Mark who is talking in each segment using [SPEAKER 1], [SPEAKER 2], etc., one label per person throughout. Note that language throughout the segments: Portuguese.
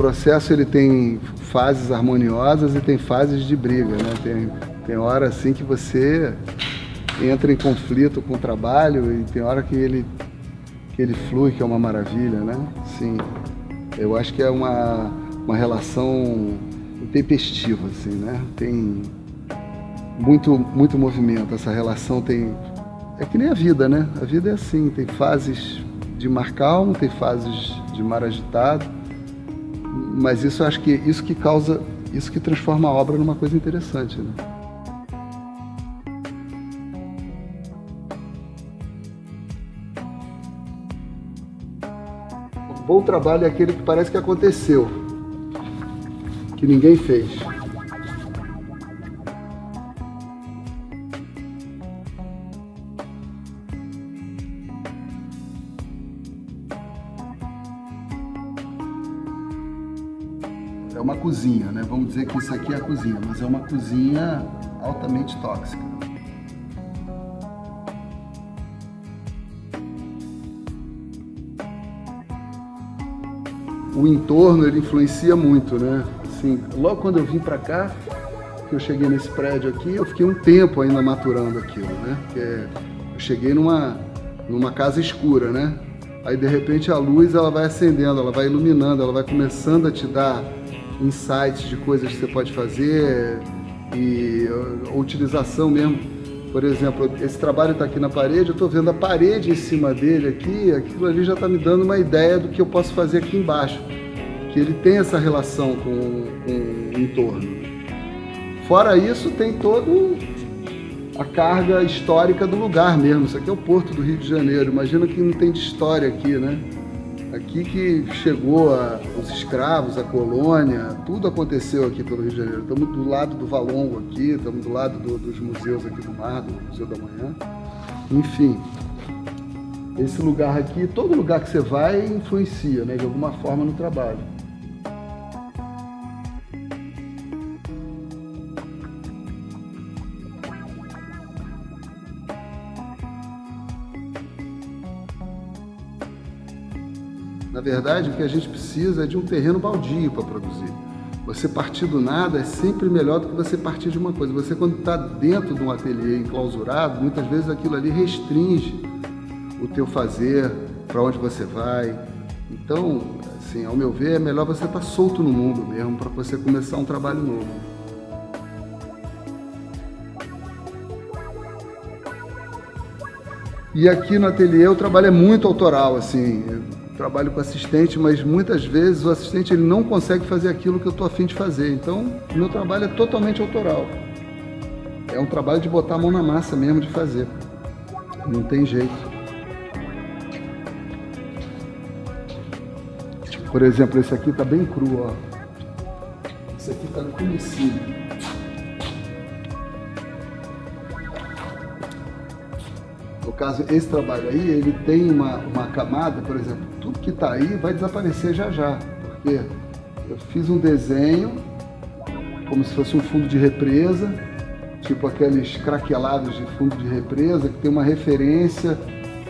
[SPEAKER 1] processo ele tem fases harmoniosas e tem fases de briga, né? Tem hora assim que você entra em conflito com o trabalho e tem hora que ele flui, que é uma maravilha, né? Sim, eu acho que é uma relação tempestiva, assim, né? Tem muito movimento, essa relação tem... É que nem a vida, né? A vida é assim, tem fases de mar calmo, tem fases de mar agitado, mas isso, acho que isso que transforma a obra numa coisa interessante, né? O bom trabalho é aquele que parece que aconteceu, que ninguém fez. É uma cozinha, né? Vamos dizer que isso aqui é a cozinha, mas é uma cozinha altamente tóxica. O entorno, ele influencia muito, né? Assim, logo quando eu vim para cá, que eu cheguei nesse prédio aqui, eu fiquei um tempo ainda maturando aquilo, né? Eu cheguei numa casa escura, né? Aí de repente a luz ela vai acendendo, ela vai iluminando, ela vai começando a te dar insights de coisas que você pode fazer e a utilização mesmo. Por exemplo, esse trabalho está aqui na parede, eu estou vendo a parede em cima dele aqui, aquilo ali já está me dando uma ideia do que eu posso fazer aqui embaixo, que ele tem essa relação com o entorno. Fora isso, tem toda a carga histórica do lugar mesmo. Isso aqui é o Porto do Rio de Janeiro, imagina que não tem de história aqui, né? Aqui que chegou os escravos, a colônia, tudo aconteceu aqui pelo Rio de Janeiro. Estamos do lado do Valongo aqui, estamos do lado dos museus aqui do mar, do Museu da Manhã. Enfim, esse lugar aqui, todo lugar que você vai influencia, né, de alguma forma no trabalho. Na verdade, o que a gente precisa é de um terreno baldio para produzir. Você partir do nada é sempre melhor do que você partir de uma coisa. Você, quando está dentro de um ateliê enclausurado, muitas vezes aquilo ali restringe o teu fazer, para onde você vai. Então, assim, ao meu ver, é melhor você estar solto no mundo mesmo, para você começar um trabalho novo. E aqui no ateliê o trabalho é muito autoral, assim. Trabalho com assistente, mas muitas vezes o assistente ele não consegue fazer aquilo que eu estou a fim de fazer. Então, o meu trabalho é totalmente autoral. É um trabalho de botar a mão na massa mesmo, de fazer. Não tem jeito. Por exemplo, esse aqui está bem cru, ó. Esse aqui está no comecinho. No caso, esse trabalho aí, ele tem uma camada, por exemplo, tudo que está aí vai desaparecer já já, porque eu fiz um desenho como se fosse um fundo de represa, tipo aqueles craquelados de fundo de represa, que tem uma referência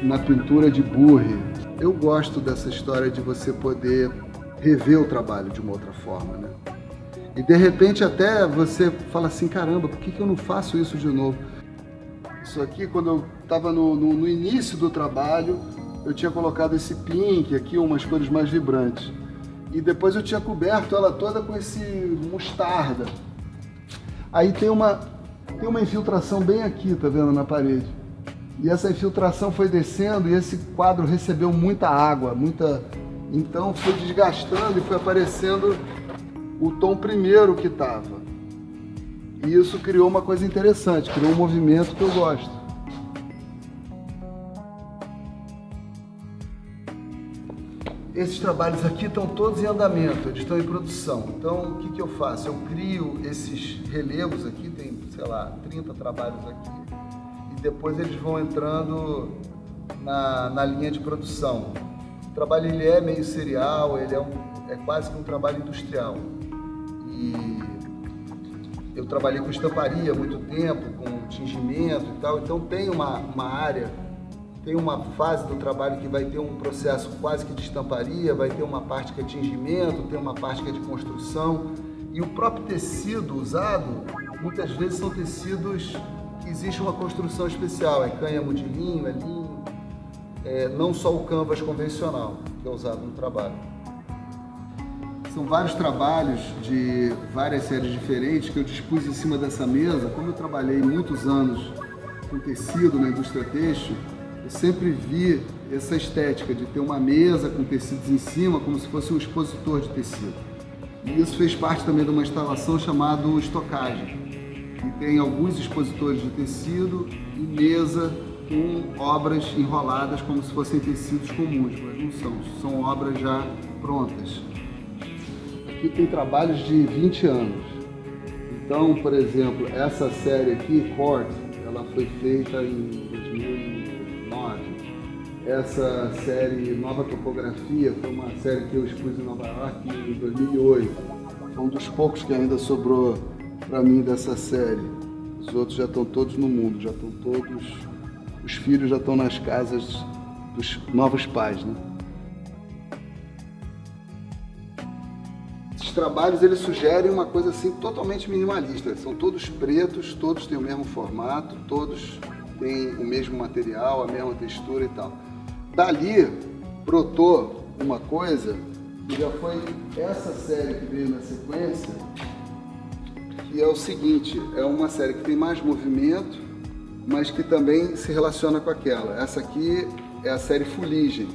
[SPEAKER 1] na pintura de Burri. Eu gosto dessa história de você poder rever o trabalho de uma outra forma, né? E de repente até você fala assim, caramba, por que eu não faço isso de novo? Isso aqui, quando eu estava no início do trabalho, eu tinha colocado esse pink aqui, umas cores mais vibrantes. E depois eu tinha coberto ela toda com esse mostarda. Aí tem uma infiltração bem aqui, tá vendo, na parede. E essa infiltração foi descendo e esse quadro recebeu muita água, então foi desgastando e foi aparecendo o tom primeiro que estava. E isso criou uma coisa interessante, criou um movimento que eu gosto. Esses trabalhos aqui estão todos em andamento, eles estão em produção. Então, o que eu faço? Eu crio esses relevos aqui, tem, sei lá, 30 trabalhos aqui. E depois eles vão entrando na linha de produção. O trabalho ele é meio serial, ele é quase que um trabalho industrial. E eu trabalhei com estamparia há muito tempo, com tingimento e tal, então tem uma área Tem uma fase do trabalho que vai ter um processo quase que de estamparia, vai ter uma parte que é tingimento, tem uma parte que é de construção. E o próprio tecido usado, muitas vezes são tecidos que existe uma construção especial, é cânhamo de linho, é linho, não só o canvas convencional que é usado no trabalho. São vários trabalhos de várias séries diferentes que eu dispus em cima dessa mesa. Como eu trabalhei muitos anos com tecido na indústria têxtil, eu sempre vi essa estética de ter uma mesa com tecidos em cima, como se fosse um expositor de tecido. E isso fez parte também de uma instalação chamada estocagem, que tem alguns expositores de tecido e mesa com obras enroladas como se fossem tecidos comuns, mas não são obras já prontas. Aqui tem trabalhos de 20 anos. Então, por exemplo, essa série aqui, Court, ela foi feita em 2009. Essa série Nova Topografia foi uma série que eu expus em Nova York em 2008. Foi um dos poucos que ainda sobrou para mim dessa série. Os outros já estão todos no mundo, já estão todos... Os filhos já estão nas casas dos novos pais, né? Esses trabalhos, eles sugerem uma coisa assim totalmente minimalista. São todos pretos, todos têm o mesmo formato, todos têm o mesmo material, a mesma textura e tal. Dali brotou uma coisa que já foi essa série que veio na sequência, que é o seguinte, é uma série que tem mais movimento, mas que também se relaciona com aquela. Essa aqui é a série Fuligem,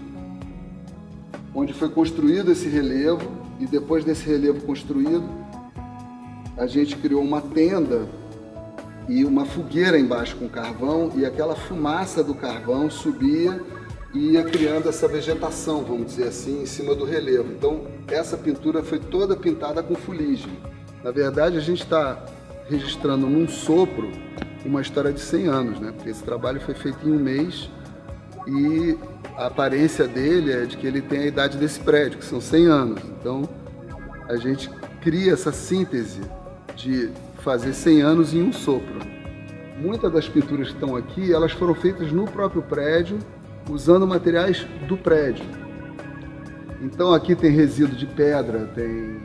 [SPEAKER 1] onde foi construído esse relevo, e depois desse relevo construído, a gente criou uma tenda e uma fogueira embaixo com carvão, e aquela fumaça do carvão subia e ia criando essa vegetação, vamos dizer assim, em cima do relevo. Então, essa pintura foi toda pintada com fuligem. Na verdade, a gente está registrando num sopro uma história de 100 anos, né? Porque esse trabalho foi feito em um mês e a aparência dele é de que ele tem a idade desse prédio, que são 100 anos. Então, a gente cria essa síntese de fazer 100 anos em um sopro. Muitas das pinturas que estão aqui, elas foram feitas no próprio prédio, usando materiais do prédio. Então aqui tem resíduo de pedra, tem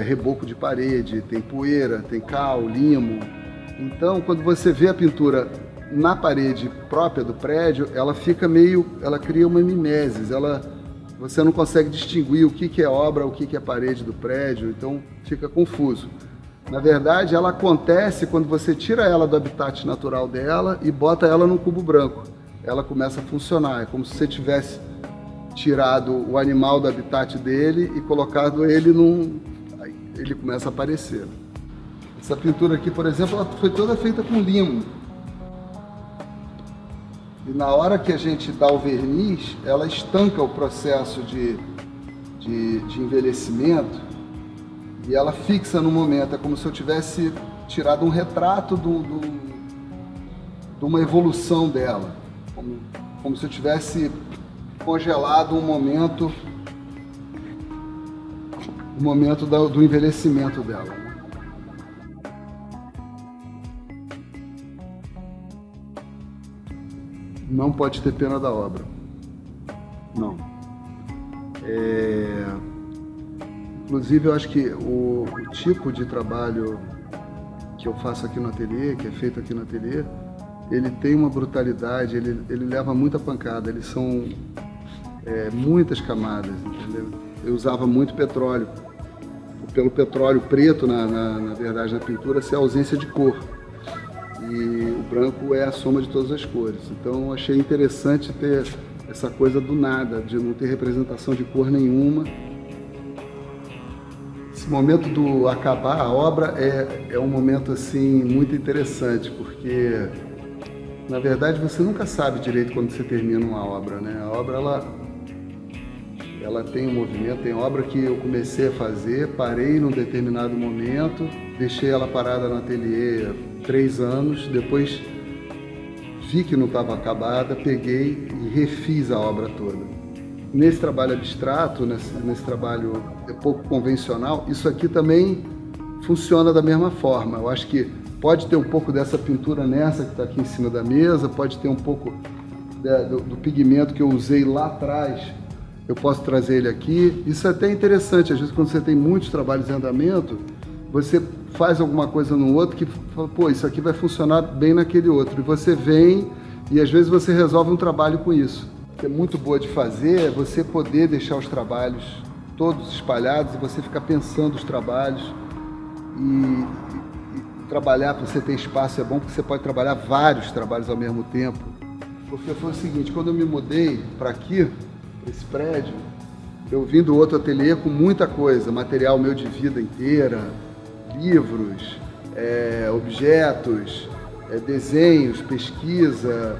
[SPEAKER 1] reboco de parede, tem poeira, tem cal, limo. Então quando você vê a pintura na parede própria do prédio, ela fica ela cria uma mimesis, você não consegue distinguir o que é obra, o que é parede do prédio, então fica confuso. Na verdade, ela acontece quando você tira ela do habitat natural dela e bota ela num cubo branco. Ela começa a funcionar, é como se você tivesse tirado o animal do habitat dele e colocado ele aí ele começa a aparecer. Essa pintura aqui, por exemplo, ela foi toda feita com limo. E na hora que a gente dá o verniz, ela estanca o processo de envelhecimento e ela fixa no momento. É como se eu tivesse tirado um retrato de uma evolução dela. Como se eu tivesse congelado um momento do envelhecimento dela. Não pode ter pena da obra. Não. Inclusive, eu acho que o tipo de trabalho que eu faço aqui no ateliê, que é feito aqui no ateliê, ele tem uma brutalidade, ele leva muita pancada, eles são muitas camadas, entendeu? Eu usava muito petróleo, pelo petróleo preto, na verdade, na pintura, ser a ausência de cor. E o branco é a soma de todas as cores. Então, eu achei interessante ter essa coisa do nada, de não ter representação de cor nenhuma. Esse momento do acabar a obra é um momento assim muito interessante, porque na verdade você nunca sabe direito quando você termina uma obra, né? A obra ela tem um movimento, tem obra que eu comecei a fazer, parei num determinado momento, deixei ela parada no ateliê 3 anos, depois vi que não estava acabada, peguei e refiz a obra toda. Nesse trabalho abstrato, nesse trabalho pouco convencional, isso aqui também funciona da mesma forma. Eu acho que pode ter um pouco dessa pintura nessa que está aqui em cima da mesa, pode ter um pouco do pigmento que eu usei lá atrás, eu posso trazer ele aqui. Isso é até interessante, às vezes quando você tem muitos trabalhos em andamento, você faz alguma coisa no outro que fala, pô, isso aqui vai funcionar bem naquele outro. E você vem e às vezes você resolve um trabalho com isso. O que é muito boa de fazer é você poder deixar os trabalhos todos espalhados e você ficar pensando os trabalhos e trabalhar, para você ter espaço é bom porque você pode trabalhar vários trabalhos ao mesmo tempo. Porque foi o seguinte, quando eu me mudei para aqui, para esse prédio, eu vim do outro ateliê com muita coisa, material meu de vida inteira, livros, objetos, desenhos, pesquisa,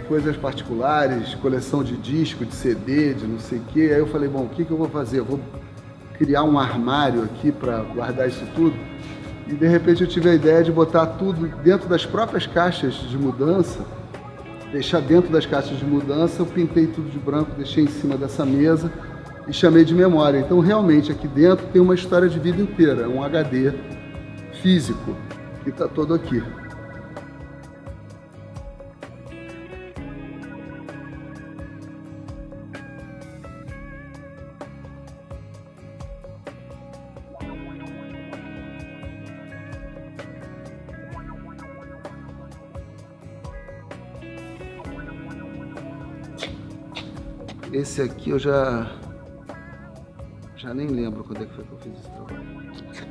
[SPEAKER 1] coisas particulares, coleção de disco, de CD, de não sei o quê. Aí eu falei, bom, o que eu vou fazer? Eu vou criar um armário aqui para guardar isso tudo. E de repente eu tive a ideia de botar tudo dentro das próprias caixas de mudança, deixar dentro das caixas de mudança. Eu pintei tudo de branco, deixei em cima dessa mesa e chamei de memória. Então realmente aqui dentro tem uma história de vida inteira, é um HD físico que está todo aqui. Esse aqui eu já nem lembro quando é que foi que eu fiz esse trabalho.